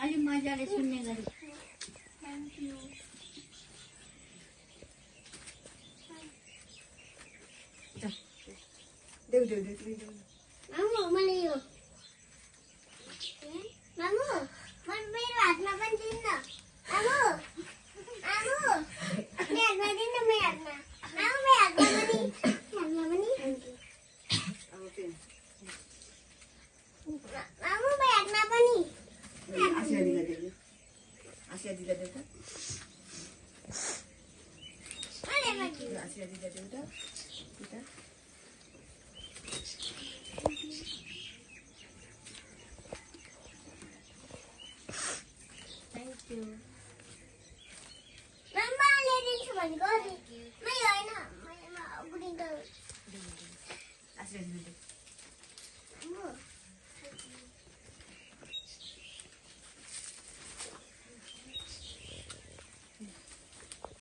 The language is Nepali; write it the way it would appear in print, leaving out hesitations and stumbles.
Ali मजा ले सुनने गरी थैंक यू देव मामू मलियो मामू मन में रात में बन दिन ना मामू मैं आज दिन ना मैं आज ना मामू मैं आज मनी मामू मैं आज ना बनी आसिया दिला देता अरे मगी आसिया दिला देता kita थैंक यू